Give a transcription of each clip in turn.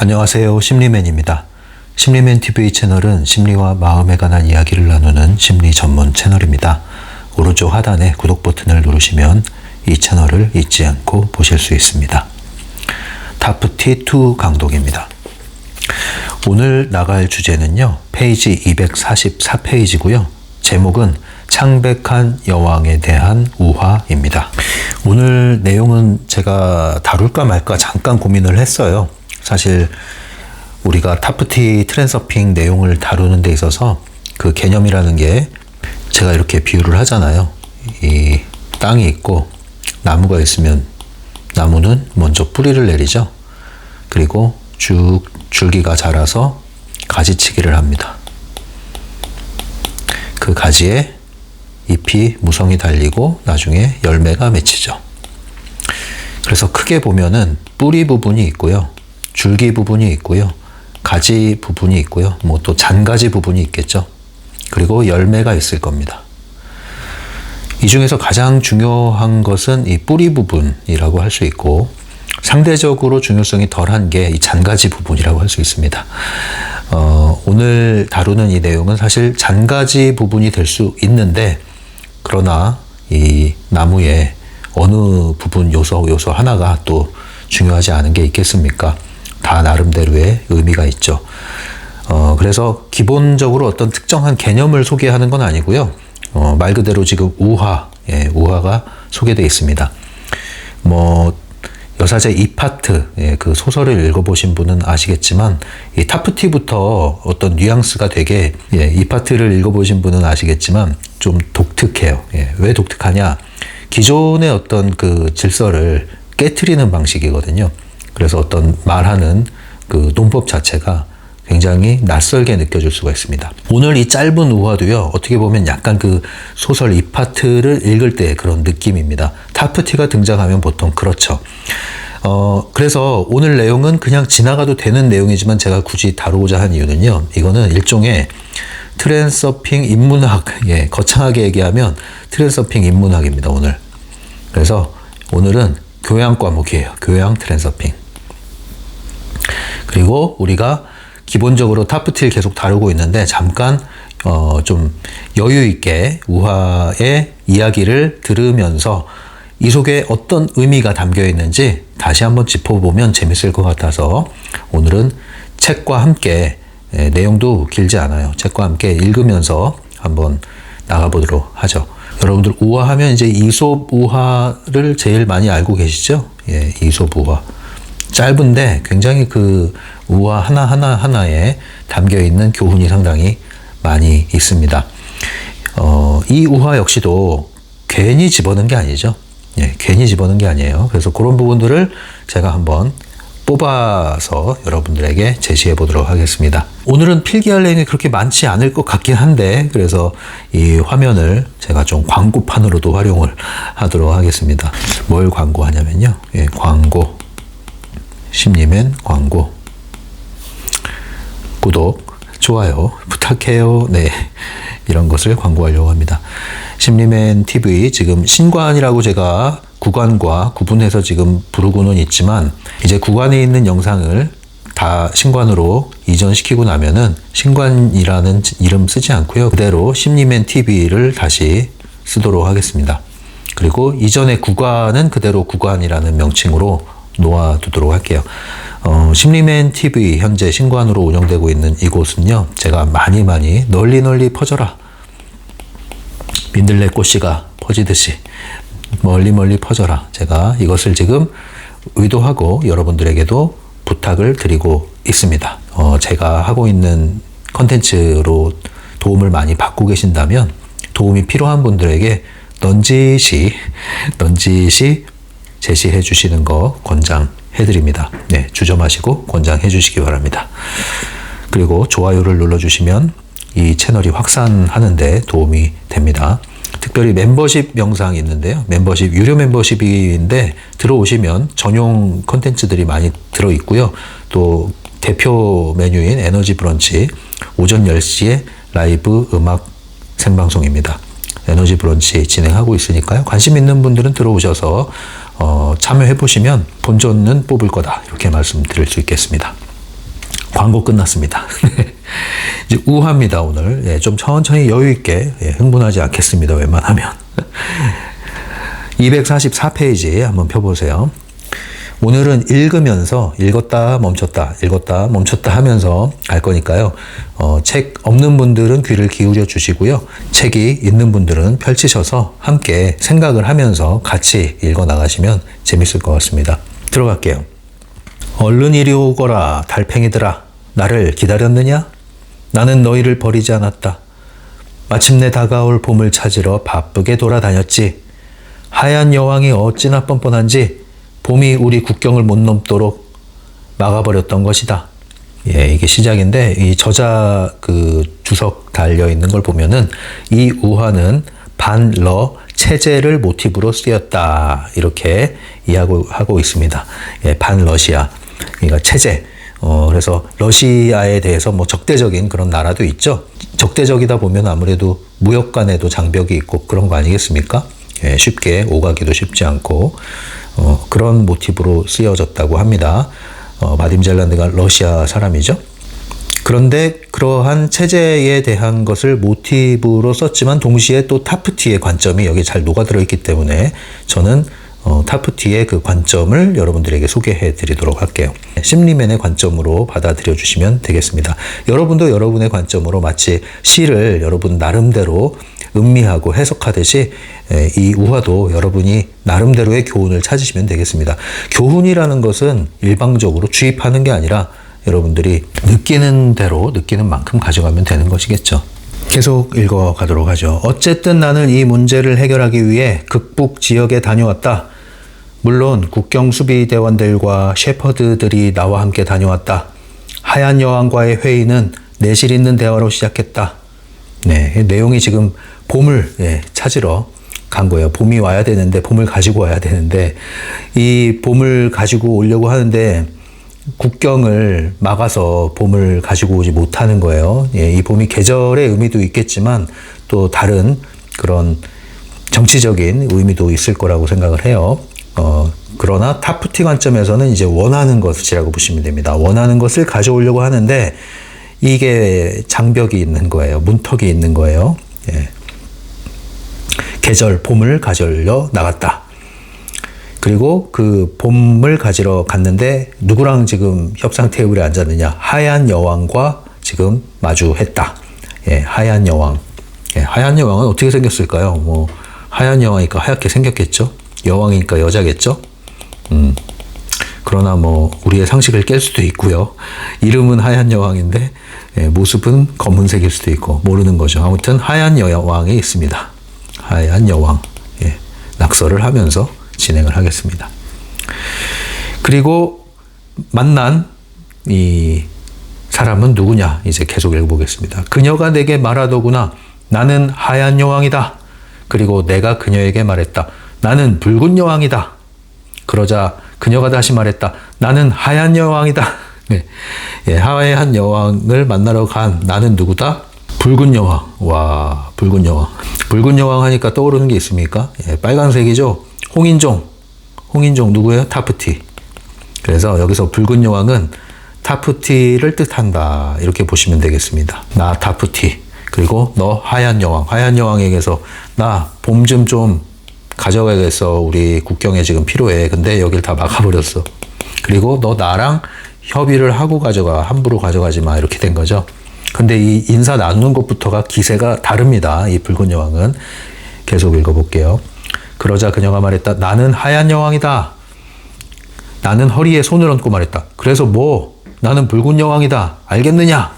안녕하세요. 심리맨입니다. 심리맨 TV 채널은 심리와 마음에 관한 이야기를 나누는 심리 전문 채널입니다. 오른쪽 하단에 구독 버튼을 누르시면 이 채널을 잊지 않고 보실 수 있습니다. 타프티 2 강독입니다. 오늘 나갈 주제는요. 페이지 244페이지고요. 제목은 창백한 여왕에 대한 우화입니다. 오늘 내용은 제가 다룰까 말까 잠깐 고민을 했어요. 사실 우리가 타프티 트랜서핑 내용을 다루는 데 있어서 그 개념이라는 게 제가 이렇게 비유를 하잖아요. 이 땅이 있고 나무가 있으면 나무는 먼저 뿌리를 내리죠. 그리고 쭉 줄기가 자라서 가지치기를 합니다. 그 가지에 잎이 무성이 달리고 나중에 열매가 맺히죠. 그래서 크게 보면은 뿌리 부분이 있고요. 줄기 부분이 있고요. 가지 부분이 있고요. 뭐 또 잔가지 부분이 있겠죠. 그리고 열매가 있을 겁니다. 이 중에서 가장 중요한 것은 이 뿌리 부분이라고 할 수 있고 상대적으로 중요성이 덜한 게 이 잔가지 부분이라고 할 수 있습니다. 오늘 다루는 이 내용은 사실 잔가지 부분이 될 수 있는데 그러나 이 나무의 어느 부분 요소 하나가 또 중요하지 않은 게 있겠습니까? 다 나름대로의 의미가 있죠. 그래서 기본적으로 어떤 특정한 개념을 소개하는 건 아니고요. 말 그대로 지금 우화가 소개되어 있습니다. 여사제 이파트, 그 소설을 읽어보신 분은 아시겠지만, 이 타프티부터 어떤 뉘앙스가 되게, 이파트를 읽어보신 분은 아시겠지만, 좀 독특해요. 왜 독특하냐? 기존의 어떤 그 질서를 깨트리는 방식이거든요. 그래서 어떤 말하는 그 논법 자체가 굉장히 낯설게 느껴질 수가 있습니다. 오늘 이 짧은 우화도요, 어떻게 보면 약간 그 소설 이파트를 읽을 때 그런 느낌입니다. 타프티가 등장하면 보통 그렇죠. 그래서 오늘 내용은 그냥 지나가도 되는 내용이지만 제가 굳이 다루고자 한 이유는요, 이거는 일종의 트랜서핑 인문학, 거창하게 얘기하면 트랜서핑 인문학입니다, 오늘. 그래서 오늘은 교양 과목이에요. 교양 트랜서핑. 그리고 우리가 기본적으로 타프티를 계속 다루고 있는데 잠깐 좀 여유 있게 우화의 이야기를 들으면서 이 속에 어떤 의미가 담겨 있는지 다시 한번 짚어보면 재밌을 것 같아서 오늘은 책과 함께 내용도 길지 않아요. 책과 함께 읽으면서 한번 나가보도록 하죠. 여러분들 우화하면 이제 이솝 우화를 제일 많이 알고 계시죠? 이솝 우화. 짧은데 굉장히 그 우화 하나에 담겨 있는 교훈이 상당히 많이 있습니다. 이 우화 역시도 괜히 집어넣은 게 아니죠. 괜히 집어넣은 게 아니에요. 그래서 그런 부분들을 제가 한번 뽑아서 여러분들에게 제시해 보도록 하겠습니다. 오늘은 필기할 내용이 그렇게 많지 않을 것 같긴 한데 그래서 이 화면을 제가 좀 광고판으로도 활용을 하도록 하겠습니다. 뭘 광고하냐면요. 광고. 심리맨 광고. 구독, 좋아요 부탁해요. 이런 것을 광고하려고 합니다. 심리맨 TV 지금 신관이라고 제가 구관과 구분해서 지금 부르고는 있지만 이제 구관에 있는 영상을 다 신관으로 이전시키고 나면은 신관이라는 이름 쓰지 않고요. 그대로 심리맨 TV를 다시 쓰도록 하겠습니다. 그리고 이전의 구관은 그대로 구관이라는 명칭으로 놓아두도록 할게요. 심리맨 TV 현재 신관으로 운영되고 있는 이곳은요. 제가 많이 널리 퍼져라. 민들레 꽃씨가 퍼지듯이 멀리 퍼져라. 제가 이것을 지금 의도하고 여러분들에게도 부탁을 드리고 있습니다. 제가 하고 있는 컨텐츠로 도움을 많이 받고 계신다면 도움이 필요한 분들에게 넌지시 제시해 주시는 거 권장해 드립니다. 주저마시고 권장해 주시기 바랍니다. 그리고 좋아요를 눌러주시면 이 채널이 확산하는데 도움이 됩니다. 특별히 멤버십 영상이 있는데요. 유료 멤버십인데 들어오시면 전용 콘텐츠들이 많이 들어있고요. 또 대표 메뉴인 에너지 브런치 오전 10시에 라이브 음악 생방송입니다. 에너지 브런치 진행하고 있으니까요. 관심 있는 분들은 들어오셔서 참여해 보시면 본전은 뽑을 거다. 이렇게 말씀드릴 수 있겠습니다. 광고 끝났습니다. 이제 우화입니다, 오늘. 예, 좀 천천히 여유있게, 예, 흥분하지 않겠습니다, 웬만하면. 244페이지 한번 펴보세요. 오늘은 읽으면서 읽었다 멈췄다 하면서 갈 거니까요. 책 없는 분들은 귀를 기울여 주시고요. 책이 있는 분들은 펼치셔서 함께 생각을 하면서 같이 읽어 나가시면 재밌을 것 같습니다. 들어갈게요. 얼른 이리 오거라 달팽이들아, 나를 기다렸느냐? 나는 너희를 버리지 않았다. 마침내 다가올 봄을 찾으러 바쁘게 돌아다녔지. 하얀 여왕이 어찌나 뻔뻔한지 봄이 우리 국경을 못 넘도록 막아버렸던 것이다. 예, 이게 시작인데 이 저자 그 주석 달려 있는 걸 보면은 이 우화는 반러 체제를 모티브로 쓰였다, 이렇게 이해하고 있습니다. 예, 반러시아, 그러니까 체제. 그래서 러시아에 대해서 뭐 적대적인 그런 나라도 있죠. 적대적이다 보면 아무래도 무역 간에도 장벽이 있고 그런 거 아니겠습니까? 예, 쉽게 오가기도 쉽지 않고 그런 모티브로 쓰여졌다고 합니다. 바딤 잘란드가 러시아 사람이죠. 그런데 그러한 체제에 대한 것을 모티브로 썼지만 동시에 또 타프티의 관점이 여기 잘 녹아들어 있기 때문에 저는 타프티의 그 관점을 여러분들에게 소개해 드리도록 할게요. 심리맨의 관점으로 받아들여 주시면 되겠습니다. 여러분도 여러분의 관점으로 마치 시를 여러분 나름대로 음미하고 해석하듯이 이 우화도 여러분이 나름대로의 교훈을 찾으시면 되겠습니다. 교훈이라는 것은 일방적으로 주입하는 게 아니라 여러분들이 느끼는 대로 느끼는 만큼 가져가면 되는 것이겠죠. 계속 읽어가도록 하죠. 어쨌든 나는 이 문제를 해결하기 위해 극북 지역에 다녀왔다. 물론 국경수비대원들과 셰퍼드들이 나와 함께 다녀왔다. 하얀 여왕과의 회의는 내실 있는 대화로 시작했다. 네, 내용이 지금 봄을 찾으러 간 거예요. 봄이 와야 되는데, 봄을 가지고 와야 되는데, 이 봄을 가지고 오려고 하는데 국경을 막아서 봄을 가지고 오지 못하는 거예요. 예, 이 봄이 계절의 의미도 있겠지만 또 다른 그런 정치적인 의미도 있을 거라고 생각을 해요. 그러나 타프티 관점에서는 이제 원하는 것이라고 보시면 됩니다. 원하는 것을 가져오려고 하는데 이게 장벽이 있는 거예요. 문턱이 있는 거예요. 예. 계절, 봄을 가져려 나갔다. 그리고 그 봄을 가지러 갔는데 누구랑 지금 협상 테이블에 앉았느냐? 하얀 여왕과 지금 마주했다. 예, 하얀 여왕. 예, 하얀 여왕은 어떻게 생겼을까요? 뭐 하얀 여왕이니까 하얗게 생겼겠죠. 여왕이니까 여자겠죠. 그러나 뭐 우리의 상식을 깰 수도 있고요. 이름은 하얀 여왕인데 모습은 검은색일 수도 있고 모르는 거죠. 아무튼 하얀 여왕이 있습니다. 하얀 여왕. 예, 낙서를 하면서 진행을 하겠습니다. 그리고 만난 이 사람은 누구냐? 이제 계속 읽어보겠습니다. 그녀가 내게 말하더구나. 나는 하얀 여왕이다. 그리고 내가 그녀에게 말했다. 나는 붉은 여왕이다. 그러자 그녀가 다시 말했다. 나는 하얀 여왕이다. 네. 예, 하얀 여왕을 만나러 간 나는 누구다? 붉은 여왕. 와, 붉은 여왕. 붉은 여왕 하니까 떠오르는 게 있습니까? 예, 빨간색이죠. 홍인종. 홍인종 누구예요? 타프티. 그래서 여기서 붉은 여왕은 타프티를 뜻한다. 이렇게 보시면 되겠습니다. 나 타프티. 그리고 너 하얀 여왕. 하얀 여왕에게서 나 봄 좀 가져가야겠어. 우리 국경에 지금 필요해. 근데 여길 다 막아버렸어. 그리고 너 나랑 협의를 하고 가져가. 함부로 가져가지 마. 이렇게 된 거죠. 근데 이 인사 나누는 것부터가 기세가 다릅니다. 이 붉은 여왕은. 계속 읽어볼게요. 그러자 그녀가 말했다. 나는 하얀 여왕이다. 나는 허리에 손을 얹고 말했다. 그래서 뭐? 나는 붉은 여왕이다. 알겠느냐?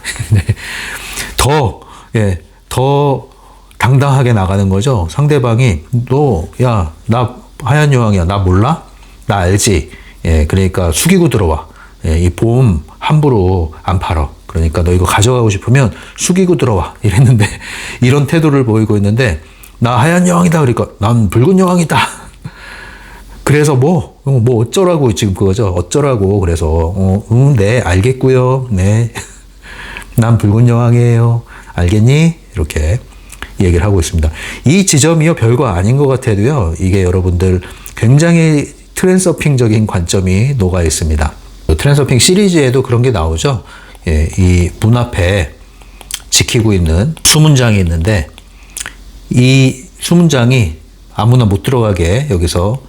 더 당당하게 나가는 거죠. 상대방이 너, 야, 나 하얀 여왕이야. 나 몰라? 나 알지? 예, 그러니까 숙이고 들어와. 예, 이 봄 함부로 안 팔어. 그러니까 너 이거 가져가고 싶으면 숙이고 들어와. 이랬는데 이런 태도를 보이고 있는데 나 하얀 여왕이다. 그러니까 난 붉은 여왕이다. 그래서 뭐 어쩌라고 지금 그거죠. 어쩌라고. 그래서 네, 알겠고요. 네. 난 붉은 여왕이에요. 알겠니? 이렇게 얘기를 하고 있습니다. 이 지점이요, 별거 아닌 것 같아도요, 이게 여러분들 굉장히 트랜서핑적인 관점이 녹아 있습니다. 트랜서핑 시리즈에도 그런 게 나오죠. 예, 이 문 앞에 지키고 있는 수문장이 있는데 이 수문장이 아무나 못 들어가게 여기서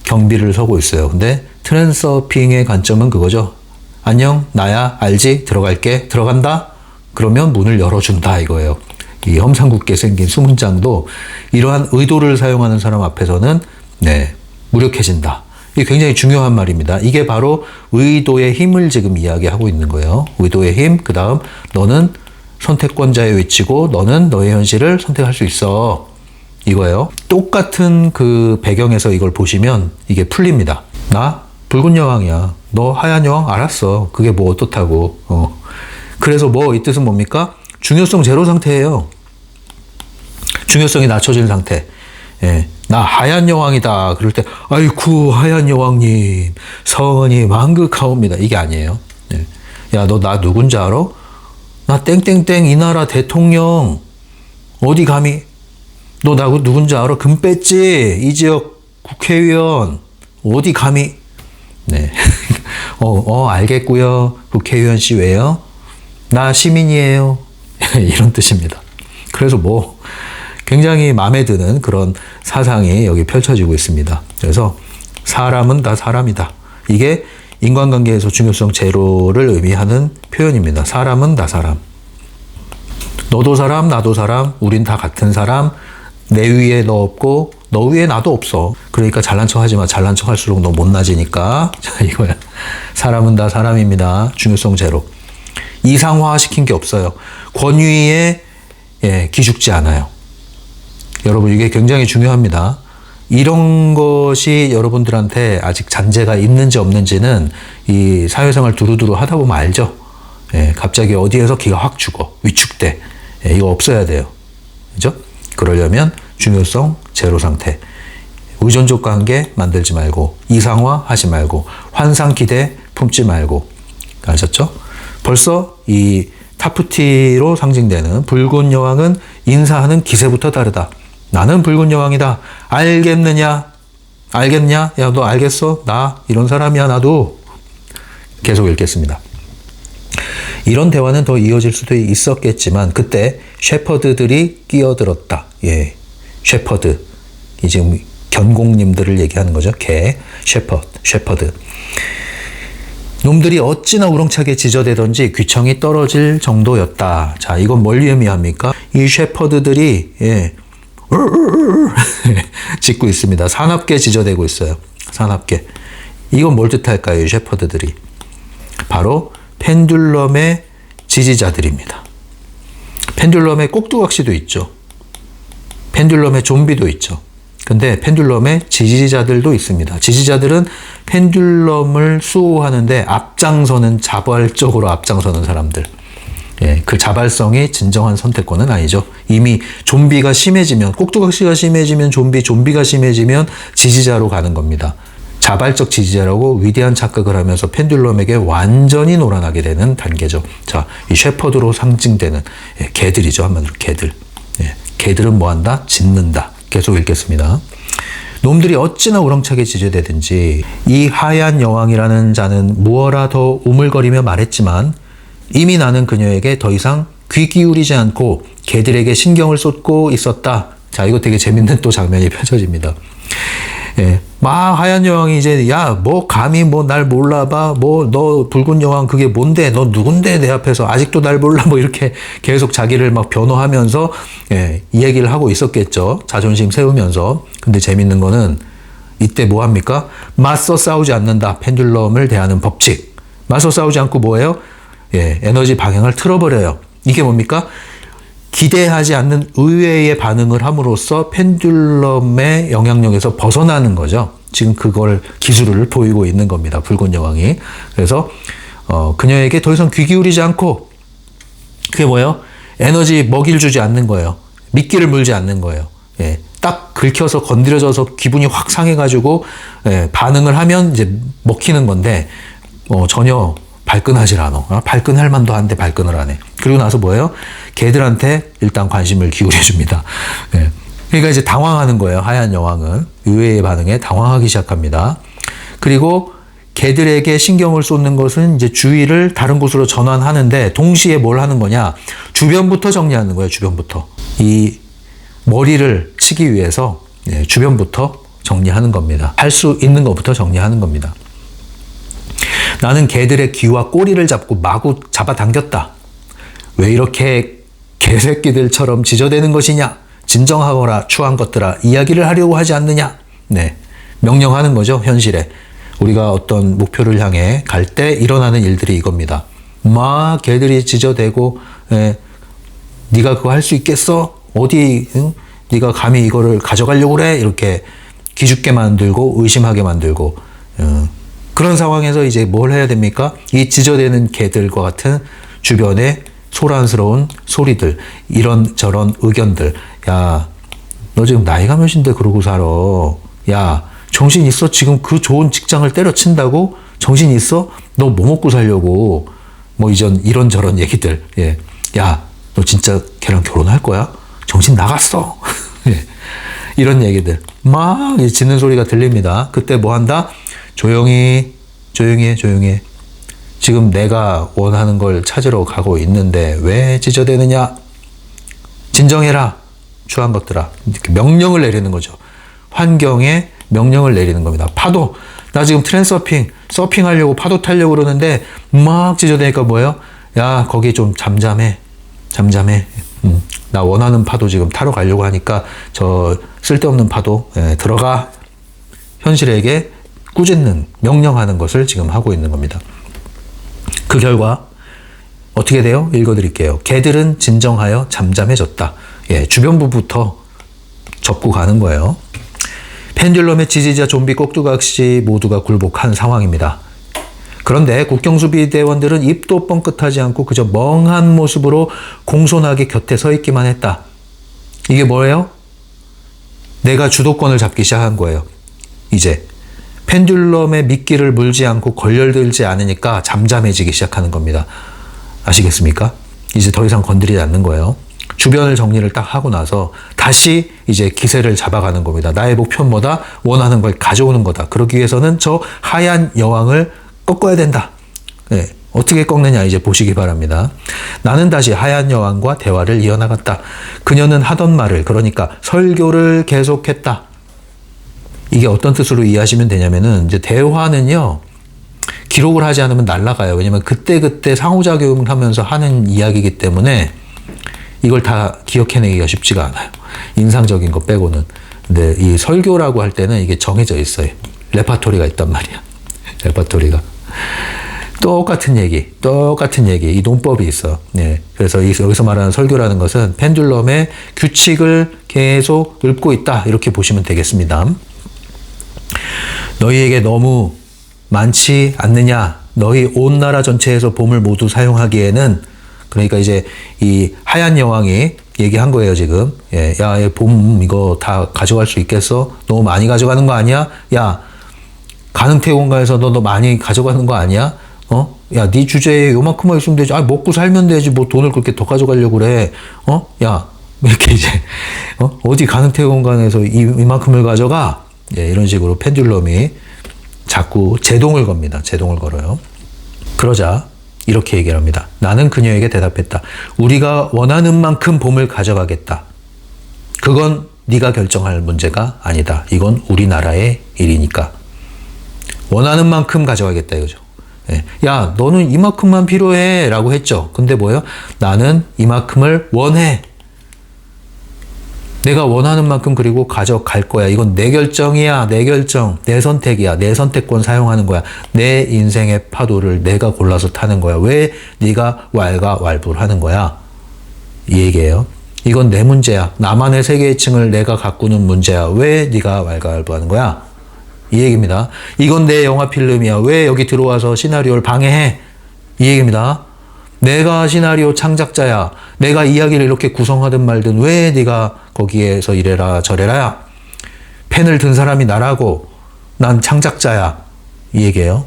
경비를 서고 있어요. 근데 트랜서핑의 관점은 그거죠. 안녕, 나야, 알지? 들어갈게. 들어간다? 그러면 문을 열어준다 이거예요. 이 험상궂게 생긴 수문장도 이러한 의도를 사용하는 사람 앞에서는 네, 무력해진다. 이게 굉장히 중요한 말입니다. 이게 바로 의도의 힘을 지금 이야기하고 있는 거예요. 의도의 힘, 그 다음 너는 선택권자의 위치고 너는 너의 현실을 선택할 수 있어. 이거예요. 똑같은 그 배경에서 이걸 보시면 이게 풀립니다. 나 붉은 여왕이야. 너 하얀 여왕 알았어. 그게 뭐 어떻다고. 그래서 뭐 이 뜻은 뭡니까? 중요성 제로 상태예요. 중요성이 낮춰진 상태. 예, 나 하얀 여왕이다. 그럴 때 아이쿠 하얀 여왕님 성은이 만극하옵니다. 이게 아니에요. 예. 야, 너 나 누군지 알아? 나 땡땡땡 이 나라 대통령. 어디 감히? 너 나 누군지 알아? 금배지 이 지역 국회의원. 어디 감히? 네. 알겠고요. 국회의원 씨 왜요? 나 시민이에요. 이런 뜻입니다. 그래서 뭐 굉장히 마음에 드는 그런 사상이 여기 펼쳐지고 있습니다. 그래서 사람은 다 사람이다. 이게 인간관계에서 중요성 제로를 의미하는 표현입니다. 사람은 다 사람. 너도 사람, 나도 사람, 우린 다 같은 사람, 내 위에 너 없고 너 위에 나도 없어. 그러니까 잘난 척 하지 마. 잘난 척 할수록 너 못나지니까. 자, 이거야. 사람은 다 사람입니다. 중요성 제로. 이상화 시킨 게 없어요. 권위에 기죽지 않아요. 여러분 이게 굉장히 중요합니다. 이런 것이 여러분들한테 아직 잔재가 있는지 없는지는 이 사회생활 두루두루 하다 보면 알죠. 갑자기 어디에서 기가 확 죽어. 위축돼. 이거 없어야 돼요. 그죠? 그러려면 중요성 제로 상태. 의존적 관계 만들지 말고 이상화 하지 말고 환상 기대 품지 말고. 아셨죠? 벌써 이 타프티로 상징되는 붉은 여왕은 인사하는 기세부터 다르다. 나는 붉은 여왕이다. 알겠느냐? 알겠냐? 야, 너 알겠어? 나 이런 사람이야, 나도. 계속 읽겠습니다. 이런 대화는 더 이어질 수도 있었겠지만 그때 셰퍼드들이 끼어들었다. 예, 셰퍼드. 이 지금 견공님들을 얘기하는 거죠. 개, 셰퍼드. 놈들이 어찌나 우렁차게 지저대던지 귀청이 떨어질 정도였다. 자, 이건 뭘 의미합니까? 이 셰퍼드들이 짖고 있습니다. 사납게 지저대고 있어요. 사납게. 이건 뭘 뜻할까요? 이 셰퍼드들이. 바로 펜듈럼의 지지자들입니다. 펜듈럼의 꼭두각시도 있죠. 펜듈럼의 좀비도 있죠. 근데 펜듈럼의 지지자들도 있습니다. 지지자들은 펜듈럼을 수호하는데 앞장서는, 자발적으로 앞장서는 사람들. 예, 그 자발성이 진정한 선택권은 아니죠. 이미 좀비가 심해지면, 꼭두각시가 심해지면 좀비가 심해지면 지지자로 가는 겁니다. 자발적 지지자라고 위대한 착각을 하면서 펜듈럼에게 완전히 놀아나게 되는 단계죠. 자, 이 셰퍼드로 상징되는 개들이죠. 한마디로 개들. 개들은 뭐한다? 짖는다. 계속 읽겠습니다. 놈들이 어찌나 우렁차게 지저대든지 이 하얀 여왕이라는 자는 무어라 더 우물거리며 말했지만 이미 나는 그녀에게 더 이상 귀 기울이지 않고 개들에게 신경을 쏟고 있었다. 자, 이거 되게 재밌는 또 장면이 펼쳐집니다. 막 하얀 여왕이 이제 야, 뭐 감히 뭐 날 몰라봐, 뭐 너 붉은 여왕 그게 뭔데, 너 누군데 내 앞에서 아직도 날 몰라, 뭐 이렇게 계속 자기를 막 변호하면서 이 얘기를 하고 있었겠죠. 자존심 세우면서. 근데 재밌는 거는 이때 뭐 합니까? 맞서 싸우지 않는다. 펜듈럼을 대하는 법칙. 맞서 싸우지 않고 뭐예요? 에너지 방향을 틀어버려요. 이게 뭡니까? 기대하지 않는 의외의 반응을 함으로써 펜듈럼의 영향력에서 벗어나는 거죠. 지금 그걸 기술을 보이고 있는 겁니다. 붉은 여왕이. 그래서 그녀에게 더 이상 귀 기울이지 않고, 그게 뭐예요? 에너지 먹이를 주지 않는 거예요. 미끼를 물지 않는 거예요. 딱 긁혀서 건드려져서 기분이 확 상해가지고 반응을 하면 이제 먹히는 건데 전혀 발끈하질 않아. 발끈할 만도 한데 발끈을 안 해. 그리고 나서 뭐예요? 개들한테 일단 관심을 기울여줍니다. 그러니까 이제 당황하는 거예요. 하얀 여왕은 의외의 반응에 당황하기 시작합니다. 그리고 개들에게 신경을 쏟는 것은 이제 주의를 다른 곳으로 전환하는데 동시에 뭘 하는 거냐? 주변부터 정리하는 거예요. 주변부터. 이 머리를 치기 위해서 주변부터 정리하는 겁니다. 할 수 있는 것부터 정리하는 겁니다. 나는 개들의 귀와 꼬리를 잡고 마구 잡아당겼다. 왜 이렇게 개새끼들처럼 지저대는 것이냐? 진정하거라 추한 것들아 이야기를 하려고 하지 않느냐? 네, 명령하는 거죠. 현실에. 우리가 어떤 목표를 향해 갈 때 일어나는 일들이 이겁니다. 막 개들이 지저대고 네가 그거 할 수 있겠어? 어디 응? 네가 감히 이거를 가져가려고 그래? 이렇게 기죽게 만들고 의심하게 만들고 그런 상황에서 이제 뭘 해야 됩니까? 이 지저대는 개들과 같은 주변의 소란스러운 소리들, 이런저런 의견들. 야, 너 지금 나이가 몇인데 그러고 살아. 야, 정신 있어? 지금 그 좋은 직장을 때려친다고? 정신 있어? 너 뭐 먹고 살려고? 뭐 이런저런 얘기들. 예. 야, 너 진짜 걔랑 결혼할 거야? 정신 나갔어. 예. 이런 얘기들. 막 짖는 소리가 들립니다. 그때 뭐 한다? 조용히 해. 지금 내가 원하는 걸 찾으러 가고 있는데 왜 짖어대느냐? 진정해라. 추한 것들아. 이렇게 명령을 내리는 거죠. 환경에 명령을 내리는 겁니다. 파도. 나 지금 서핑하려고 파도 타려고 그러는데 막 짖어대니까 뭐예요? 야, 거기 좀 잠잠해. 나 원하는 파도 지금 타러 가려고 하니까 저 쓸데없는 파도 들어가. 현실에게 꾸짖는, 명령하는 것을 지금 하고 있는 겁니다. 그 결과 어떻게 돼요? 읽어드릴게요. 개들은 진정하여 잠잠해졌다. 예, 주변부부터 접고 가는 거예요. 펜듈럼의 지지자 좀비 꼭두각시 모두가 굴복한 상황입니다. 그런데 국경수비대원들은 입도 뻥끗하지 않고 그저 멍한 모습으로 공손하게 곁에 서 있기만 했다. 이게 뭐예요? 내가 주도권을 잡기 시작한 거예요. 이제 펜듈럼의 미끼를 물지 않고 걸려들지 않으니까 잠잠해지기 시작하는 겁니다. 아시겠습니까? 이제 더 이상 건드리지 않는 거예요. 주변을 정리를 딱 하고 나서 다시 이제 기세를 잡아가는 겁니다. 나의 목표는 뭐다? 원하는 걸 가져오는 거다. 그러기 위해서는 저 하얀 여왕을 꺾어야 된다. 네, 어떻게 꺾느냐 이제 보시기 바랍니다. 나는 다시 하얀 여왕과 대화를 이어나갔다. 그녀는 하던 말을, 그러니까 설교를 계속했다. 이게 어떤 뜻으로 이해하시면 되냐면은 이제 대화는요, 기록을 하지 않으면 날아가요. 왜냐면 그때그때 상호작용을 하면서 하는 이야기이기 때문에 이걸 다 기억해내기가 쉽지가 않아요. 인상적인 거 빼고는. 근데 이 설교라고 할 때는 이게 정해져 있어요. 레파토리가 있단 말이야. 레파토리가. 똑같은 얘기, 이 논법이 있어. 네. 그래서 여기서 말하는 설교라는 것은 펜듈럼의 규칙을 계속 읊고 있다. 이렇게 보시면 되겠습니다. 너희에게 너무 많지 않느냐? 너희 온 나라 전체에서 봄을 모두 사용하기에는, 그러니까 이제 이 하얀 여왕이 얘기한 거예요, 지금. 예, 야, 봄 이거 다 가져갈 수 있겠어? 너무 많이 가져가는 거 아니야? 야, 가능태공가에서 너 많이 가져가는 거 아니야? 야, 네 주제에 요만큼만 있으면 되지. 아, 먹고 살면 되지. 뭐 돈을 그렇게 더 가져가려고 그래. 야, 이렇게 이제, 어디 가능태공간에서 이만큼을 가져가? 예, 이런 식으로 펜듈럼이 자꾸 제동을 겁니다. 제동을 걸어요. 그러자 이렇게 얘기를 합니다. 나는 그녀에게 대답했다. 우리가 원하는 만큼 봄을 가져가겠다. 그건 네가 결정할 문제가 아니다. 이건 우리나라의 일이니까. 원하는 만큼 가져가겠다 이거죠. 예. 야, 너는 이만큼만 필요해 라고 했죠. 근데 뭐예요? 나는 이만큼을 원해. 내가 원하는 만큼 그리고 가져갈 거야. 이건 내 결정이야. 내 결정. 내 선택이야. 내 선택권 사용하는 거야. 내 인생의 파도를 내가 골라서 타는 거야. 왜 네가 왈가왈부하는 거야? 이 얘기예요. 이건 내 문제야. 나만의 세계층을 내가 가꾸는 문제야. 왜 네가 왈가왈부하는 거야? 이 얘기입니다. 이건 내 영화 필름이야. 왜 여기 들어와서 시나리오를 방해해? 이 얘기입니다. 내가 시나리오 창작자야. 내가 이야기를 이렇게 구성하든 말든 왜 네가 거기에서 이래라 저래라야. 펜을 든 사람이 나라고. 난 창작자야. 이 얘기예요.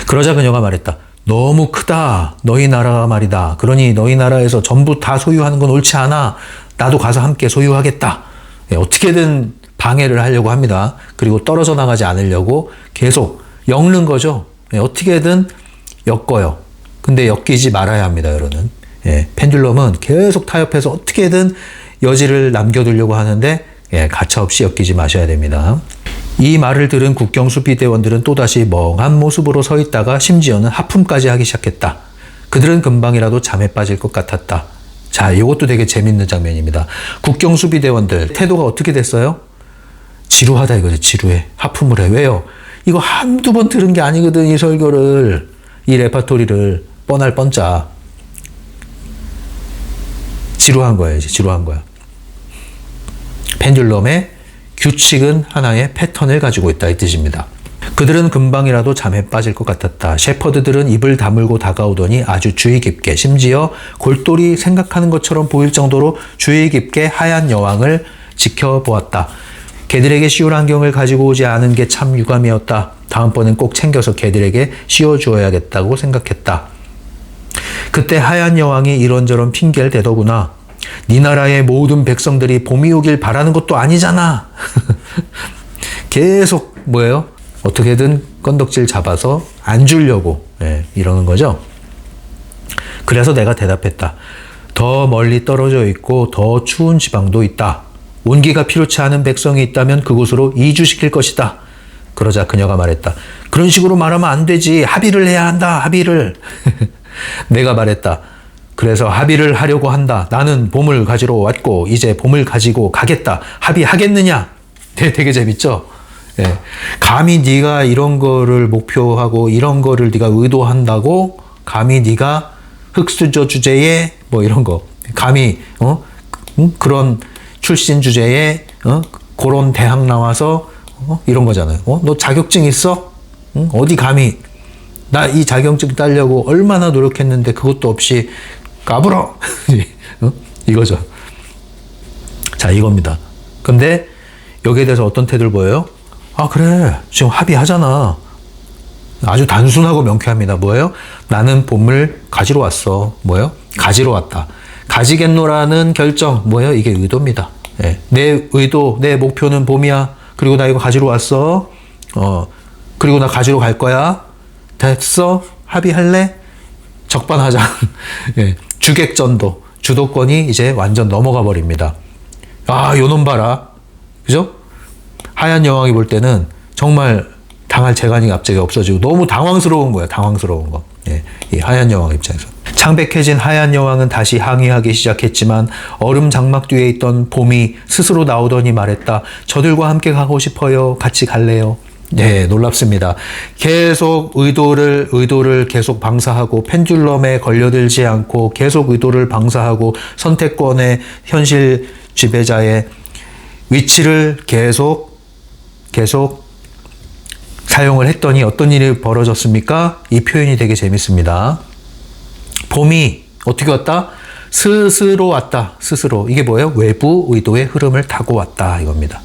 그러자 그녀가 말했다. 너무 크다. 너희 나라가 말이다. 그러니 너희 나라에서 전부 다 소유하는 건 옳지 않아. 나도 가서 함께 소유하겠다. 어떻게든 방해를 하려고 합니다. 그리고 떨어져 나가지 않으려고 계속 엮는 거죠. 예, 어떻게든 엮어요. 근데 엮이지 말아야 합니다, 여러분. 예, 펜듈럼은 계속 타협해서 어떻게든 여지를 남겨두려고 하는데 예, 가차없이 엮이지 마셔야 됩니다. 이 말을 들은 국경수비대원들은 또다시 멍한 모습으로 서 있다가 심지어는 하품까지 하기 시작했다. 그들은 금방이라도 잠에 빠질 것 같았다. 자, 이것도 되게 재밌는 장면입니다. 국경수비대원들 태도가 어떻게 됐어요? 지루하다 이거죠. 지루해. 하품을 해. 왜요? 이거 한두 번 들은 게 아니거든. 이 설교를. 이 레파토리를. 뻔할 뻔짜. 지루한 거야. 이제 지루한 거야. 펜듈럼의 규칙은 하나의 패턴을 가지고 있다 이 뜻입니다. 그들은 금방이라도 잠에 빠질 것 같았다. 셰퍼드들은 입을 다물고 다가오더니 아주 주의 깊게, 심지어 골똘히 생각하는 것처럼 보일 정도로 주의 깊게 하얀 여왕을 지켜보았다. 개들에게 씌울 안경을 가지고 오지 않은 게 참 유감이었다. 다음번엔 꼭 챙겨서 개들에게 씌워주어야겠다고 생각했다. 그때 하얀 여왕이 이런저런 핑계를 대더구나. 네 나라의 모든 백성들이 봄이 오길 바라는 것도 아니잖아. 계속 뭐예요? 어떻게든 건덕질 잡아서 안 주려고 이러는 거죠. 그래서 내가 대답했다. 더 멀리 떨어져 있고 더 추운 지방도 있다. 온기가 필요치 않은 백성이 있다면 그곳으로 이주시킬 것이다. 그러자 그녀가 말했다. 그런 식으로 말하면 안 되지. 합의를 해야 한다. 합의를. 내가 말했다. 그래서 합의를 하려고 한다. 나는 봄을 가지러 왔고 이제 봄을 가지고 가겠다. 합의하겠느냐? 되게 재밌죠? 예. 감히 네가 이런 거를 목표하고 이런 거를 네가 의도한다고 감히 네가 흑수저 주제에 뭐 이런 거 감히 그런 출신 주제에 그런 대학 나와서 이런 거잖아요. 너 자격증 있어? 어디 감히 나 이 자격증 따려고 얼마나 노력했는데 그것도 없이 까불어. 이거죠. 자, 이겁니다. 근데 여기에 대해서 어떤 태도를 보여요? 아, 그래. 지금 합의하잖아. 아주 단순하고 명쾌합니다. 뭐예요? 나는 봄을 가지러 왔어. 뭐예요? 가지러 왔다. 가지겠노라는 결정. 뭐예요? 이게 의도입니다. 예. 내 의도, 내 목표는 봄이야. 그리고 나 이거 가지러 왔어. 그리고 나 가지러 갈 거야. 됐어? 합의할래? 적반하장. 예. 주객전도. 주도권이 이제 완전 넘어가 버립니다. 아, 요놈 봐라. 그죠? 하얀 여왕이 볼 때는 정말 당할 재간이 갑자기 없어지고 너무 당황스러운 거예요. 당황스러운 거. 예, 이 하얀 여왕 입장에서. 창백해진 하얀 여왕은 다시 항의하기 시작했지만 얼음 장막 뒤에 있던 봄이 스스로 나오더니 말했다. 저들과 함께 가고 싶어요. 같이 갈래요. 네, 놀랍습니다. 계속 의도를 계속 방사하고 펜듈럼에 걸려들지 않고 계속 의도를 방사하고 선택권의 현실 지배자의 위치를 계속 사용을 했더니 어떤 일이 벌어졌습니까? 이 표현이 되게 재밌습니다. 봄이 어떻게 왔다? 스스로 왔다. 스스로. 이게 뭐예요? 외부 의도의 흐름을 타고 왔다. 이겁니다.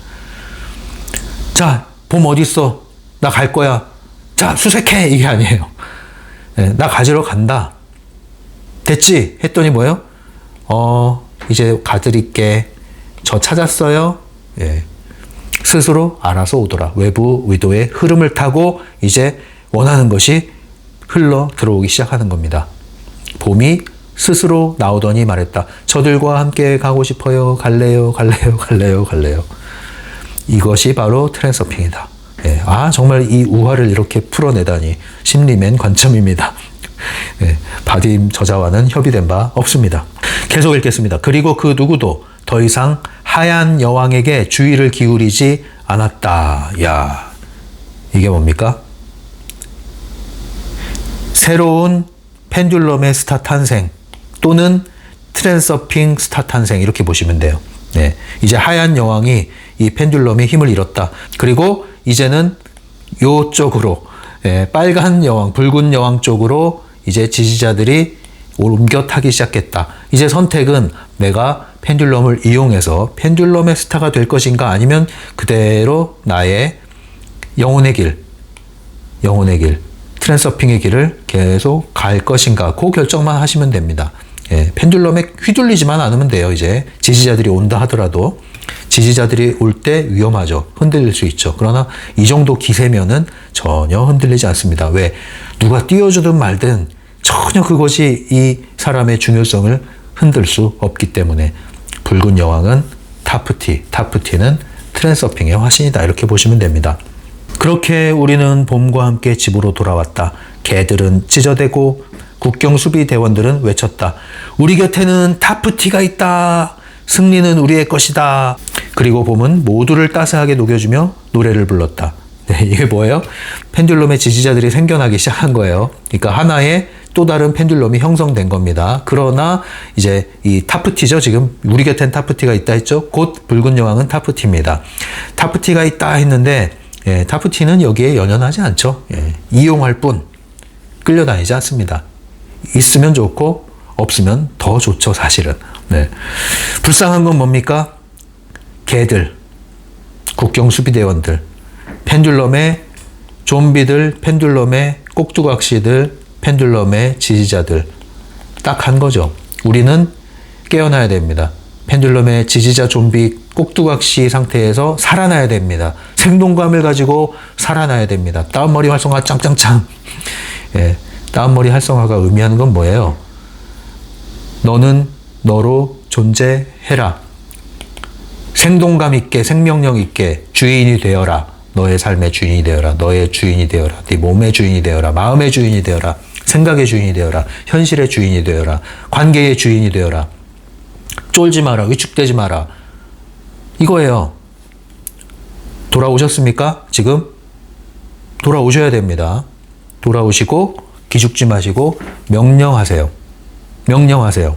자, 봄 어디 있어? 나 갈 거야. 자, 수색해. 이게 아니에요. 네, 나 가지러 간다. 됐지? 했더니 뭐예요? 이제 가드릴게. 저 찾았어요. 예. 스스로 알아서 오더라. 외부 의도의 흐름을 타고 이제 원하는 것이 흘러 들어오기 시작하는 겁니다. 봄이 스스로 나오더니 말했다. 저들과 함께 가고 싶어요. 갈래요. 갈래요. 갈래요. 갈래요. 이것이 바로 트랜서핑이다. 예. 아, 정말 이 우화를 이렇게 풀어내다니 심리맨 관점입니다. 예. 바딤 저자와는 협의된 바 없습니다. 계속 읽겠습니다. 그리고 그 누구도 더 이상 하얀 여왕에게 주의를 기울이지 않았다. 야, 이게 뭡니까? 새로운 펜듈럼의 스타 탄생 또는 트랜서핑 스타 탄생 이렇게 보시면 돼요. 네, 이제 하얀 여왕이 이 펜듈럼의 힘을 잃었다. 그리고 이제는 요쪽으로 빨간 여왕, 붉은 여왕 쪽으로 이제 지지자들이 옮겨 타기 시작했다. 이제 선택은 내가 펜듈럼을 이용해서 펜듈럼의 스타가 될 것인가 아니면 그대로 나의 영혼의 길, 트랜서핑의 길을 계속 갈 것인가 그 결정만 하시면 됩니다. 펜듈럼에 휘둘리지만 않으면 돼요. 이제 지지자들이 온다 하더라도 지지자들이 올 때 위험하죠. 흔들릴 수 있죠. 그러나 이 정도 기세면은 전혀 흔들리지 않습니다. 왜? 누가 띄워주든 말든 전혀 그것이 이 사람의 중요성을 흔들 수 없기 때문에 붉은 여왕은 타프티, 타프티는 트랜서핑의 화신이다. 이렇게 보시면 됩니다. 그렇게 우리는 봄과 함께 집으로 돌아왔다. 개들은 찢어대고 국경 수비 대원들은 외쳤다. 우리 곁에는 타프티가 있다. 승리는 우리의 것이다. 그리고 봄은 모두를 따스하게 녹여주며 노래를 불렀다. 네, 이게 뭐예요? 펜듈럼의 지지자들이 생겨나기 시작한 거예요. 그러니까 하나의 또 다른 펜듈럼이 형성된 겁니다. 그러나 이제 이 타프티죠. 지금 우리 곁엔 타프티가 있다 했죠. 곧 붉은 여왕은 타프티입니다. 타프티가 있다 했는데 타프티는 여기에 연연하지 않죠. 이용할 뿐 끌려다니지 않습니다. 있으면 좋고 없으면 더 좋죠, 사실은. 네. 불쌍한 건 뭡니까? 개들, 국경 수비대원들, 펜듈럼의 좀비들, 펜듈럼의 꼭두각시들, 펜듈럼의 지지자들. 딱 한 거죠. 우리는 깨어나야 됩니다. 펜듈럼의 지지자 좀비 꼭두각시 상태에서 살아나야 됩니다. 생동감을 가지고 살아나야 됩니다. 다운머리 활성화 짱짱짱. 다운머리 활성화가 의미하는 건 뭐예요? 너는 너로 존재해라. 생동감 있게, 생명력 있게 주인이 되어라. 너의 삶의 주인이 되어라. 너의 주인이 되어라. 네 몸의 주인이 되어라. 마음의 주인이 되어라. 생각의 주인이 되어라. 현실의 주인이 되어라. 관계의 주인이 되어라. 쫄지 마라. 위축되지 마라. 이거예요. 돌아오셨습니까? 지금? 돌아오셔야 됩니다. 돌아오시고 기죽지 마시고 명령하세요. 명령하세요.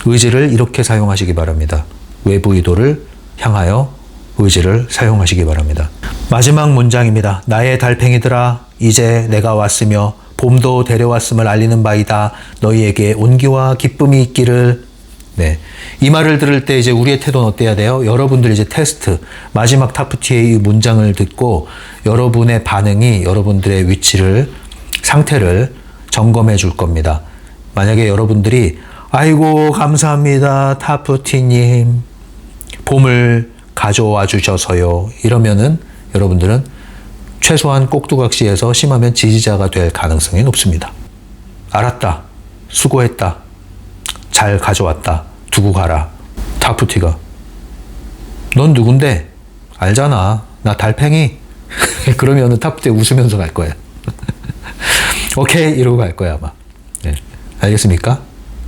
의지를 이렇게 사용하시기 바랍니다. 외부 의도를 향하여 의지를 사용하시기 바랍니다. 마지막 문장입니다. 나의 달팽이들아, 이제 내가 왔으며 봄도 데려왔음을 알리는 바이다. 너희에게 온기와 기쁨이 있기를. 네. 이 말을 들을 때 이제 우리의 태도는 어때야 돼요? 여러분들이 이제 테스트, 마지막 타프티의 이 문장을 듣고 여러분의 반응이 여러분들의 위치를, 상태를 점검해 줄 겁니다. 만약에 여러분들이 아이고 감사합니다 타프티님 봄을 가져와 주셔서요 이러면은 여러분들은 최소한 꼭두각시에서 심하면 지지자가 될 가능성이 높습니다. 알았다. 수고했다. 잘 가져왔다. 두고 가라. 타프티가 넌 누군데? 알잖아. 나 달팽이. 그러면은 타프티 웃으면서 갈 거야. 오케이 이러고 갈 거야 아마. 네. 알겠습니까?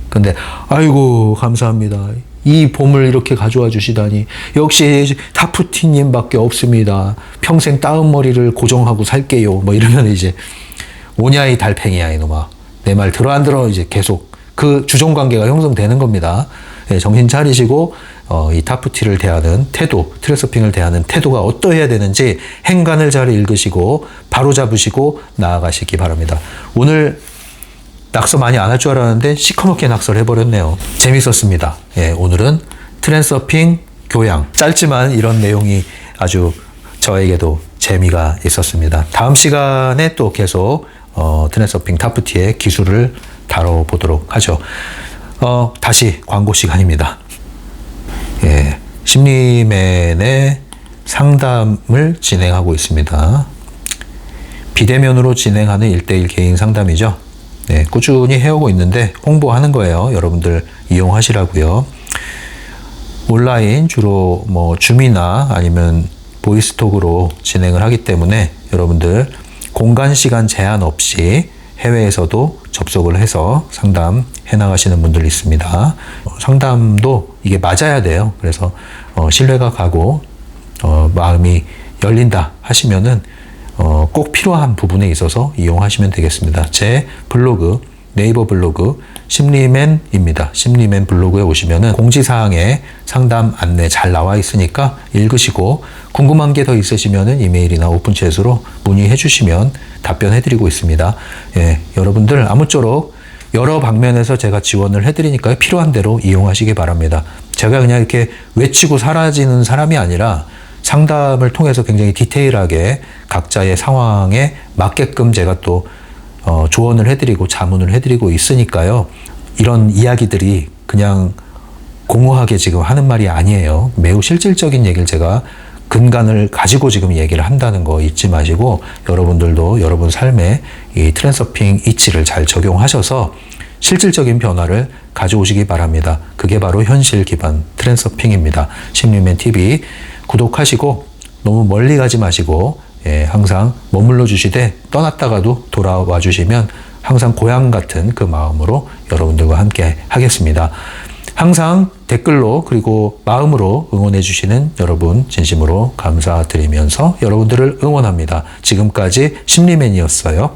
근데 아이고 감사합니다. 이 봄을 이렇게 가져와 주시다니 역시 타프티님 밖에 없습니다. 평생 다운머리를 고정하고 살게요. 뭐 이러면 이제 오냐 이 달팽이야 이놈아. 내 말 들어 안 들어 이제 계속 그 주종관계가 형성되는 겁니다. 네, 정신 차리시고 이 타프티를 대하는 태도, 트랜서핑을 대하는 태도가 어떠해야 되는지 행간을 잘 읽으시고 바로 잡으시고 나아가시기 바랍니다. 오늘 낙서 많이 안 할 줄 알았는데 시커멓게 낙서를 해버렸네요. 재밌었습니다. 예, 오늘은 트랜서핑 교양. 짧지만 이런 내용이 아주 저에게도 재미가 있었습니다. 다음 시간에 또 계속 트랜서핑 타프티의 기술을 다뤄보도록 하죠. 다시 광고 시간입니다. 예, 심리맨의 상담을 진행하고 있습니다. 비대면으로 진행하는 1:1 개인 상담이죠. 네, 꾸준히 해오고 있는데 홍보하는 거예요. 여러분들 이용하시라고요. 온라인 주로 뭐 줌이나 아니면 보이스톡으로 진행을 하기 때문에 여러분들 공간 시간 제한 없이 해외에서도 접속을 해서 상담 해나가시는 분들 있습니다. 상담도 이게 맞아야 돼요. 그래서 신뢰가 가고 마음이 열린다 하시면은 꼭 필요한 부분에 있어서 이용하시면 되겠습니다. 제 블로그, 네이버 블로그 심리맨입니다. 심리맨 블로그에 오시면은 공지사항에 상담 안내 잘 나와 있으니까 읽으시고 궁금한 게 더 있으시면은 이메일이나 오픈챗으로 문의해 주시면 답변해 드리고 있습니다. 예, 여러분들 아무쪼록 여러 방면에서 제가 지원을 해드리니까요. 필요한 대로 이용하시기 바랍니다. 제가 그냥 이렇게 외치고 사라지는 사람이 아니라 상담을 통해서 굉장히 디테일하게 각자의 상황에 맞게끔 제가 또 조언을 해드리고 자문을 해드리고 있으니까요. 이런 이야기들이 그냥 공허하게 지금 하는 말이 아니에요. 매우 실질적인 얘기를 제가 근간을 가지고 지금 얘기를 한다는 거 잊지 마시고 여러분들도 여러분 삶에 이 트랜서핑 이치를 잘 적용하셔서 실질적인 변화를 가져오시기 바랍니다. 그게 바로 현실 기반 트랜서핑입니다. 심리맨 TV 구독하시고 너무 멀리 가지 마시고 항상 머물러 주시되 떠났다가도 돌아와 주시면 항상 고향 같은 그 마음으로 여러분들과 함께 하겠습니다. 항상 댓글로 그리고 마음으로 응원해 주시는 여러분 진심으로 감사드리면서 여러분들을 응원합니다. 지금까지 심리맨이었어요.